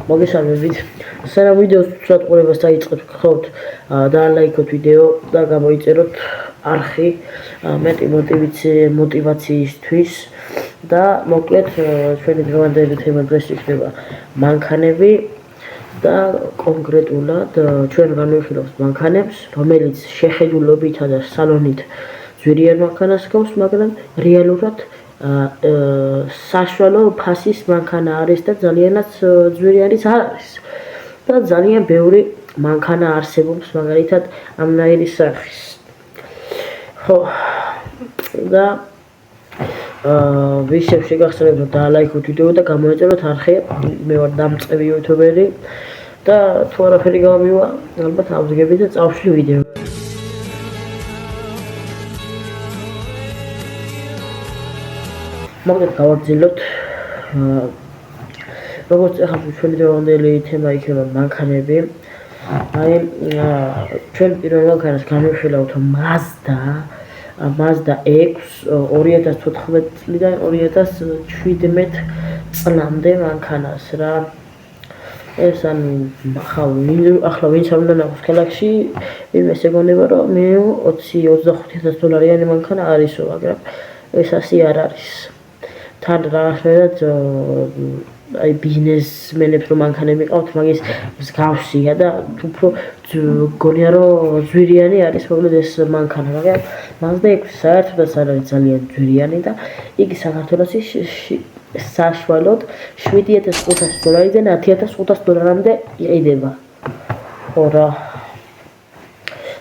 მოგესალმებით. სანამ ვიდეოს უწყვეტყურებას დაიწყებთ, გთხოვთ დაალაიქოთ ვიდეო და გამოიწეროთ არხი მეტი მოტივაციისთვის და მოკლედ ჩვენი დღევანდელი თემა დღეს იქნება მანქანები და კონკრეტულად ჩვენ განვიხილავთ მანქანებს, რომელიც შეხედულობითა და სალონით ძვირიან მანქანას გავს, მაგრამ რეალურად საშუალო ფასის მანქანა არის და ძალიანაც ძვირიანიც არ არის. და ძალიან ბევრი მანქანა არსებობს მაგალითად ამნაირი სახის. ხო და ვისებ შეგახსენებთ დაალაიქოთ ვიდეო და გამოეწეროთ არხი. მე ვარ დამწყები იუთუბერი და თუ არაფერი გამომივა, ალბათ ავდგები და წავშლი ვიდეო. მოკლედ გავაგრძელოთ. როგორც ახლა ჩვენი დღევანდელი თემა იქნება მანქანები. აი ჩვენ პირველ მანქანას განვიხილავთ Mazda X 2014 წლიდან 2017 წლამდე მანქანას რა. ეს ახლა ვინც არ უნდა ნახოს ქალაქში, იმეს ეგონება რომ მე $20,000-25,000 მანქანა არისო, მაგრამ ეს ასე არ არის. თან რაღაცნაირად აი ბიზნესმენებს რომ მანქანები ყავთ, მაგის მსგავსია და უფრო გონია რომ ძვირიანი არის მოკლედ ეს მანქანა, მაგრამ Mazda X საერთოდაც არ არის ძალიან ძვირიანი და იგი საქართველოში საშუალოდ $7,500-დან $10,500-მდე იყიდება. ხო რა.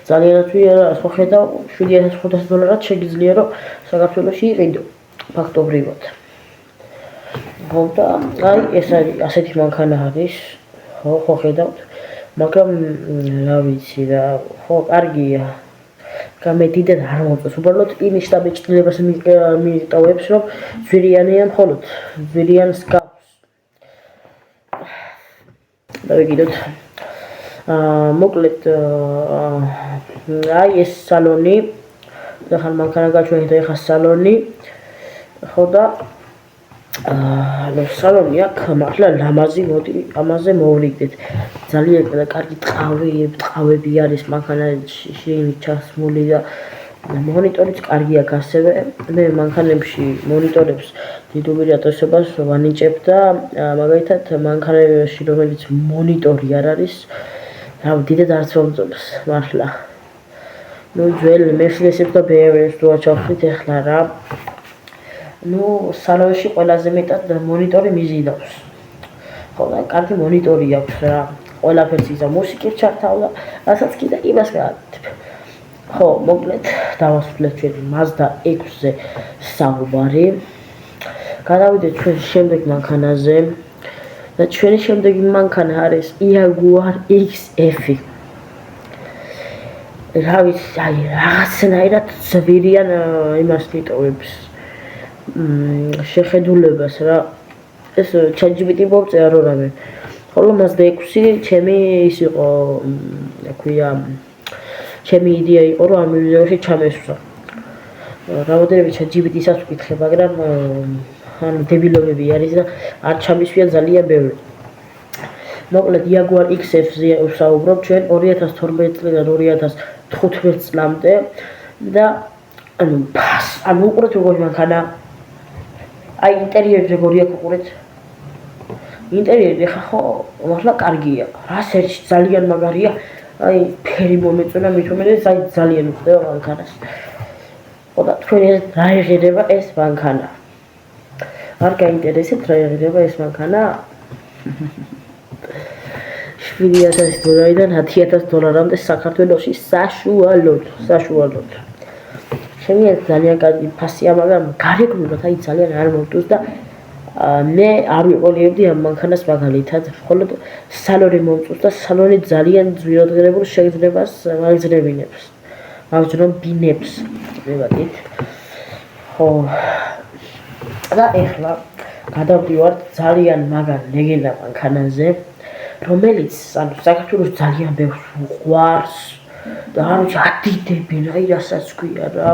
ძალიან ძვირია, ხო ხედავ $7,500-ად შეგიძლია რომ საქართველოში იყიდო ფაქტობრივად. ხო და აი ეს არის ასეთი მანქანა არის. ხო ხედავთ. მაგრამ რა ვიცი რა, ხო კარგია. მე დიდად არ მომწონს. უბრალოდ იმის შტაბეჭდილებას მიტოვებს, რომ ძვირიანია მხოლოდ ძვირიანს გავს. დავიგიდოთ. მოკლედ აი ეს სალონი, ახლა მანქანა გაჩვენეთ, ახლა სალონი. ხო და სალონი აქვს მართლა ლამაზი ამაზე მოვლიდეთ. ძალიან კარგი ტყავები არის მანქანაში ჩასმული და მონიტორიც კარგი აქვს ასევე. მე მანქანებში მონიტორებს დიდ უპირატესობას ვანიჭებ და მაგალითად მანქანებში რომელიც მონიტორი არ არის, დიდად არც მომწონს მართლა. ძველ Mercedes-ებს და BMW-ებს თუ აჩავხდით ახლა რა. სალონში ყველაზე მეტად მონიტორი მიზიდავს. ხო და კარგი მონიტორი აქვს რა. ყველაფერს იზა მუსიკით ჩართავდა, რასაც კიდე იმას გააკეთებ. ხო, მოკლედ დავასრულეთ ჩვენი Mazda X-ზე საუბარი. გადავიდეთ ჩვენ შემდეგ მანქანაზე. და ჩვენი შემდეგი მანქანა არის Jaguar XF. რა ვიცი, აი რაღაცნაირად ძვირიან იმას მიტოვებს. შეხედულებას რა. ეს ChatGPT მოვწერა რო რამე. ხოლო Mazda X ჩემი ის იყო, აქვია ჩემი იდეა იყო რომ ამ ვიდეოში ჩამესვლა. რაოდენობით ChatGPT-საც ვკითხე, მაგრამ დებილობები არის და არ ჩამისვია ძალიან ბევრი. მოკლედ Jaguar XF-ზე ვსაუბრობ ჩვენ 2012 წლიდან 2015 წლამდე და უყურეთ როგორი მანქანა. აი ინტერიერი როგორი აქვს უყურეთ. ინტერიერი ხო მართლა კარგია. რასერჩი ძალიან მაგარია. აი ფერი მომეწონა მით უმეტეს აი ძალიან უყვდება მანქანას. ხო და თქვენ რა ეღირება ეს მანქანა? არ გაინტერესებთ რა ეღირება ეს მანქანა? $7,000-დან $10,000-მდე საქართველოში საშუალოდ. შემიძლია ძალიან კარგი ფასია, მაგრამ გარეგნულად აი ძალიან არ მომწონს და მე არ ვიყოლიებდი ამ მანქანას მაგალითად, მხოლოდ სალონი მომწონს და სალონი ძალიან ძვირადღირებულ შეგრძნებას მაგძნობინებს. მივაგეთ. ხო. და ეხლა გადავდივართ ძალიან მაგარ ლეგენდა მანქანაზე, რომელიც საქართველოს ძალიან ბევრს უყვარს და არ ვიცი ადიდები რა რასაც ქვია რა.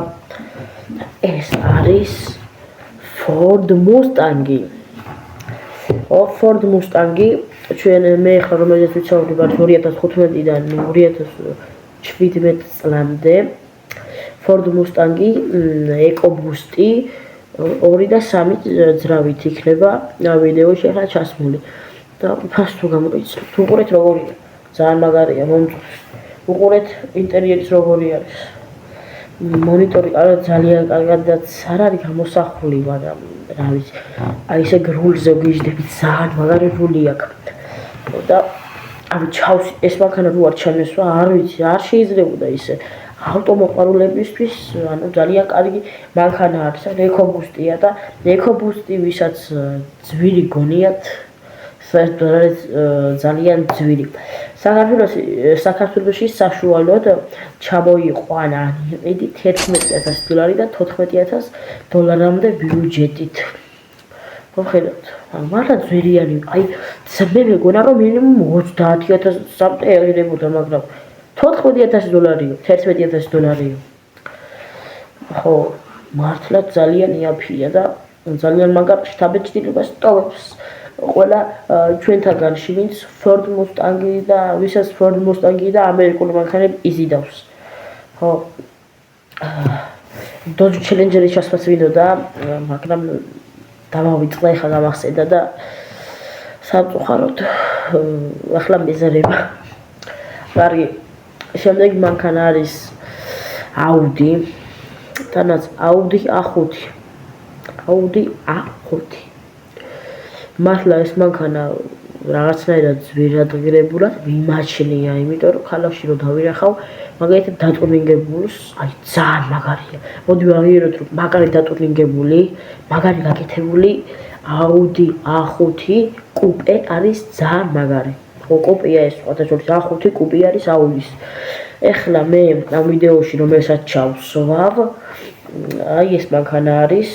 ეს არის Ford Mustang. Ford Mustang ჩვენ მე ხარ რომელზეც ვიცავდი ვარ 2015-დან 2017 წლამდე Ford Mustang-ი EcoBoost-ი 2 და 3 ძრავით იქნება ვიდეოში ახლა ჩასმული და ფას თუ გამოიცნობთ უყურეთ როგორია ძალიან მაგარია მომწონს უყურეთ ინტერიერის როგორი არის მონიტორი ძალიან კარგადაც არ არის გამოსახული მაგრამ რა ვიცი აი ესე გრულზე ვიждები ძალიან მაგარი რული აქვს და აი ჩავს ეს მანქანა რო არ ჩამესვა არ ვიცი არ შეიძლებოდა ისე ავტომოყვარულებისთვის ანუ ძალიან კარგი მანქანა არის ან EcoBoost-ია და EcoBoost-ი ვისაც ძვირი გონიათ საერთოდ ძალიან ძვირი საქართველოში საშუალოდ ჩამოიყვანა იმედი $11,000 და $14,000 ბიუჯეტით მოხედავთ მაგრამ ძვირიანი აი მე მეგონა რომ მინიმუმ $30,000 ეღირებოდა მაგრამ $14,000-ი $11,000-ი ხო მართლა ძალიან იაფია და ძალიან მაგარ შთაბეჭდილებას ტოვებს ყველა ჩვენთაგანში ვინც Ford Mustang-ი და ვისაც Ford Mustang-ი და ამერიკული მანქანები იზიდავს ხო Dodge Challenger-ი ჩასვაც ვიდოდა მაგრამ დამავიწყდა ხა გამახსენდა და სამწუხაროდ ახლა მეზარება კარგი შემდეგი მანქანა არის Audi თანაც Audi A5 მართლა ეს მანქანა რაღაცნაირად ძვირადღირებულად მიმაჩნია იმიტომ რომ ქალაქში რო დავინახავ მაგალითად დატუნინგებულს აი ძალიან მაგარია მოდი ვაღიაროთ რომ მაგარი დატუნინგებული მაგარი გაკეთებული Audi A5 კუპე არის ძალიან მაგარი ხო კუპეა ეს სხვადასხვა A5 კუპე არის Audi-ის ეხლა მე ამ ვიდეოში რომელსაც ჩავსვავ აი ეს მანქანა არის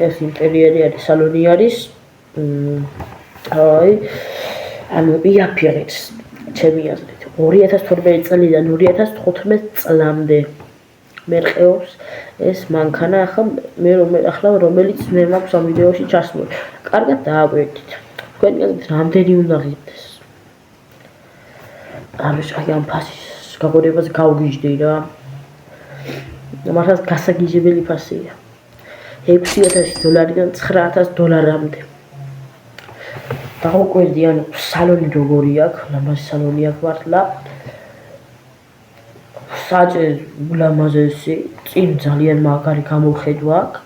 ეს ინტერიერი არის სალონი არის აი ანუ იაფიებს ჩემი აზრით 2012 წლიდან 2015 წლამდე მერყეობს ეს მანქანა ახლა რომელიც მე მაქვს ამ ვიდეოში ჩასმული კარგად დააკვირდით თქვენი აზრით რამდენი უნდა ღირდეს არის აი ამ ფასის გაგორებას გავგიჟდი რა მართლა გასაგიჟებელი ფასია $6,000-დან $9,000-მდე დაუკვირდი ანუ სალონი როგორი აქვს ლამაზი სალონი აქვს მართლა საჭე ულამაზესი წინ ძალიან მაგარი გამოხედვა აქვს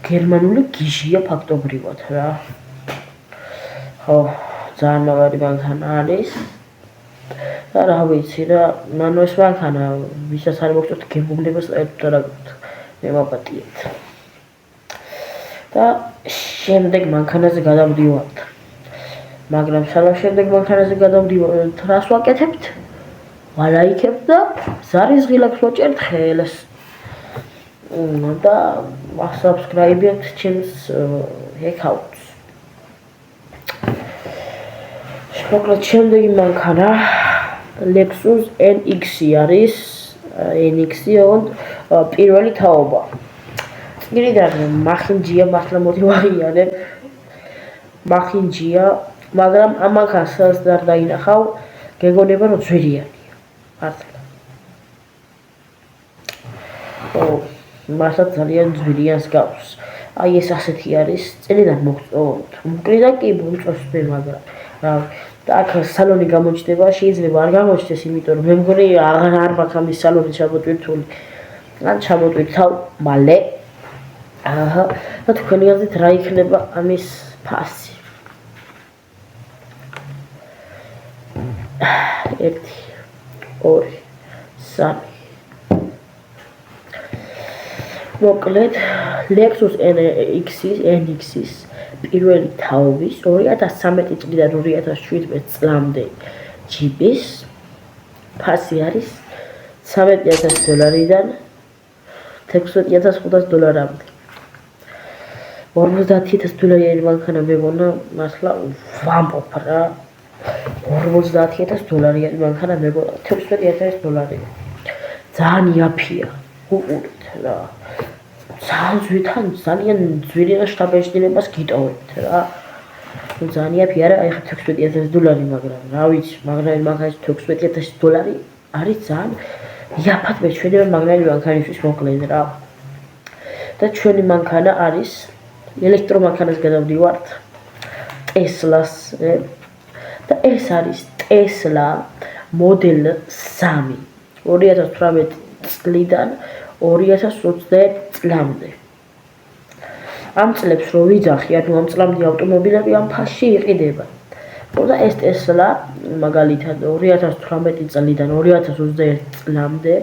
გერმანული გიჟია ფაქტობრივად რა ხო ძალიან მაგარი მანქანა არის და რა ვიცი რა მანო ეს მანქანა ვისაც არ მოგწონთ გებულებას საერთოდ არ აგვიქვთ მე მაპატიეთ და შემდეგ მანქანაზე გადავდივართ მაგრამ სალამ შემდეგ მანქანაზე გადავდივართ რას ვაკეთებთ ვალაიქებთ და ზარის ღილაკს ვაჭერთ ხელს და subscribe-ით ჩემს აკაუნტს მოკლედ შემდეგი მანქანა Lexus NX-ი არის NX-ი ოღონდ პირველი თაობა წინიდან მახინჯია მართლა მოდი ვაღიარებ მახინჯია მაგრამ ამ მანქანას არ დაინახავ გეგონება რომ ძვირიანია მართლა ო მართლა ძალიან ძვირიანს გავს აი ეს ასეთი არის წინიდან მოგწონთ უკრიდან კი მომწონს მე მაგრამ რა და აქ სალონი გამოჩნდება შეიძლება არ გამოჩნდეს იმიტომ რომ მე მგონი არ მაქვს ამის სალონი ჩამოტვირთული ან ჩამოტვირთავ მალე აჰა და თქვენი აზრით რა იქნება ამის ფასი 1 2 3 მოკლედ Lexus NX-ის პირველი თაობის 2013 წლიდან 2017 წლამდე ჯიპის ფასი არის $13,000-დან $16,500-მდე $50,000 მანქანა მეგონა მართლა ვამბობ რა $50,000 მანქანა მეგონა $16,000 ძალიან იაფია უყურეთ რა ძალიან ძვირიან შთაბეჭდილებას გიტოვებთ რა ძალიან ფიარა, აი ხა $16,000, მაგრამ რა ვიცი, მაგრამ მაგას $16,000 არის ძალიან იაფად მეჩვენება მაგნაირი მანქანისთვის მოკლედ რა. და ჩვენი მანქანა არის ელექტრომანქანას გადავდივართ Tesla-ზე და ეს არის Tesla Model 3 2018 წლიდან 2021 წლამდე. ამ წლებს რო ვიძახი, ანუ ამ წლამდე ავტომობილები ამ ფასში იყიდება. და ეს Tesla მაგალითად 2018 წლიდან 2021 წლამდე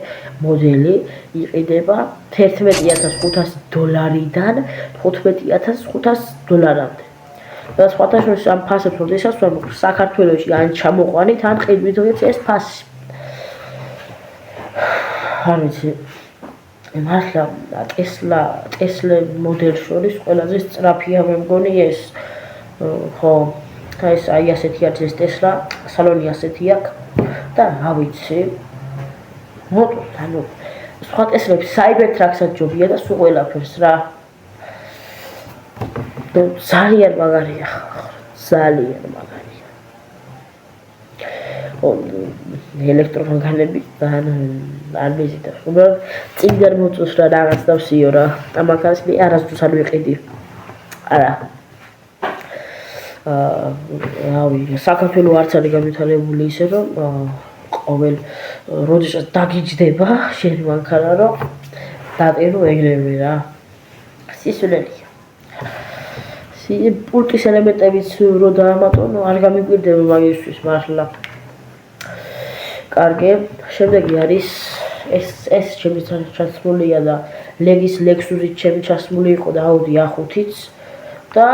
მოდელი იყიდება $11,500-დან $15,500-მდე. და სხვათა შორის ამ ფასებს როდესაც ვამბობ საქართველოში ან ჩამოყვანით ან ყიდვით ეს ფასი. არ ვიცი. მართლა Tesla მოდელს შორის ყველაზე სწრაფია მე მგონი ეს ხო ეს აი ასეთი არის ეს Tesla სალონი ასეთი აქვს და რა ვიცი მოკლედ ანუ სხვა Tesla-ებს Cybertruck-საც ჯობია და სულ ყველაფერს რა ძალიან მაგარია ძალიან მაგარია ელექტრომანქანები არ მიზიდავს უბრალოდ წინდარ მოწოს რა რაღაც დავსიო რა ამას მე არასდროს არ ვიყიდი არა რავი საქართველოს არც არის განვითარებული ისე რომ ყოველ როდესაც დაგიჯდება შენი მანქანა რომ დატერო ეგრევე რა სისულელია პულტის ელემენტებიც რო დაამატო არ გამიკვირდება მაგისთვის მართლა კარგი შემდეგი არის ეს ჩემი ჩასმულია და ლეგის ლექსუსიც ჩემი ჩასმული იყო და აუდი A5-იც და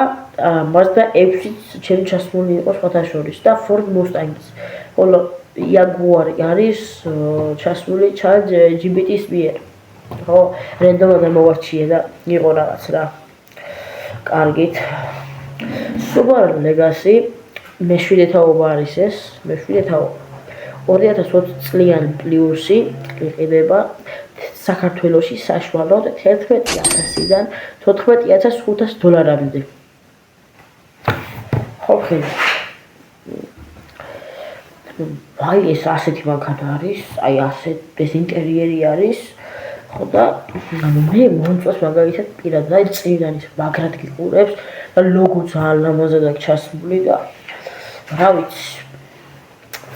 Mazda 6-იც ჩემი ჩასმული იყო სხვათა შორის და Ford Mustang-იც. ხოლო Jaguar არის ჩასმული Charge GBT-ის მიერ. ხო, რენდომად მოვარჩიე და იყო რაღაც რა. კარგით. Subaru Legacy მე-7 თაობა არის ეს, მე-7 თაობა. 2020 წლიანი პლუსი იყიდება საქართველოში საშუალოდ $11,000-დან $14,500-მდე. ხო, აი ეს ასეთი მანქანა არის, აი ასეთ ეს ინტერიერი არის, ხო და ანუ მე მომწონს მაგალითად პირადად აი წინიდან ის მაგრად გიყურებს და ლოგო ძალიან ლამაზად აქვს ჩასმული და რა ვიცი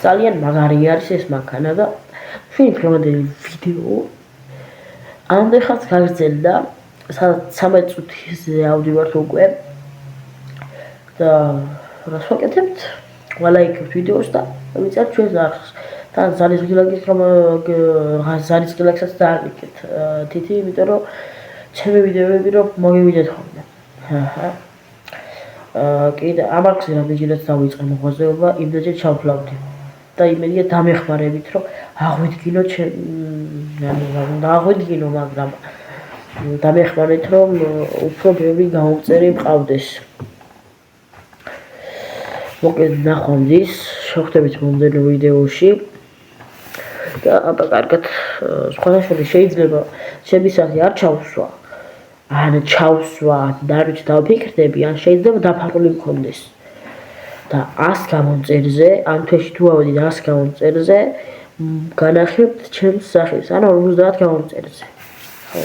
ძალიან მაგარი არის ეს მანქანა და film პრომოდელი ვიდეო ამდენხანს გაგრძელდა 13 წუთზე ავდივართ უკვე და რას ვაკეთებთ? ვალაიქებთ ვიდეოს და ვიწერთ ჩვენს არხს. თან ზარის ღილაკსაც დააკეთეთ თითი, იმიტომ რომ ჩემი ვიდეოები რომ მოგივიდეთ ხოლმე. კიდე ამ არხზე რამდენჯერაც დავიწყე მოღვაწეობა, იმდენჯერ ჩავფლავდი. და იმედია დამეხმარებით რომ აღვიდგინო აღვიდგინო მაგრამ დამეხმარეთ რომ უფრო ბევრი გამომწერი მყავდეს მოკლედ ნახვამდის შევხვდებით მომდევნო ვიდეოში და აბა კარგად სხვათა შორის შეიძლება ჩემი სახე არ ჩავსვა ან ჩავსვა და არ ვიცი დავფიქრდები ან შეიძლება დაფარული მქონდეს და 100 გამომწერზე, ამ თვეში თუ ავედი 100 გამომწერზე, განახებთ ჩემს სახეს, ანუ 50 გამომწერზე. ხო.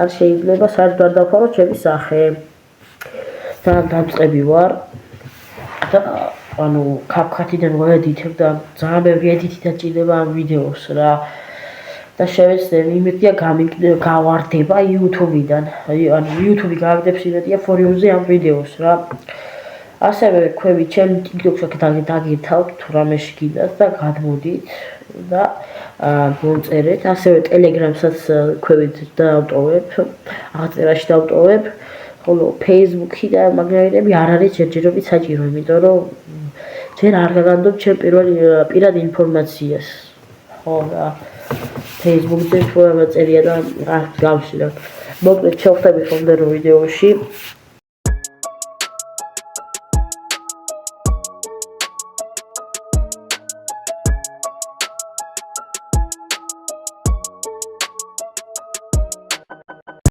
არ შეიძლება საერთოდ არ დავფარო ჩემი სახე. და დავწყები ვარ და ანუ CapCut-დან ვედიტებ და ძალიან ბევრი ედიტი დაჭირდება ამ ვიდეოს რა. და შევეცდები იმედია გავარდება YouTube-დან. ანუ YouTube გავაგდებს იმედია For You-ზე ამ ვიდეოს რა. ასევე ქვევით ჩემ TikTok-ში დაგირთავთ თუ რამეში გინდათ და გადმოდით და მომწერეთ. ასევე Telegram-საც ქვევით დავტოვებ, აღწერაში დავტოვებ. ხოლო Facebook-ი და მაგნაირები არ არის ჯერჯერობით საჭირო, იმიტომ რომ ჯერ არ გაგანდობ ჩემ პირად ინფორმაციას. ხო და Facebook-ზე თუ ამაწერია და გავშლებ. მოკლედ შევხვდებით მომდევნო ვიდეოში.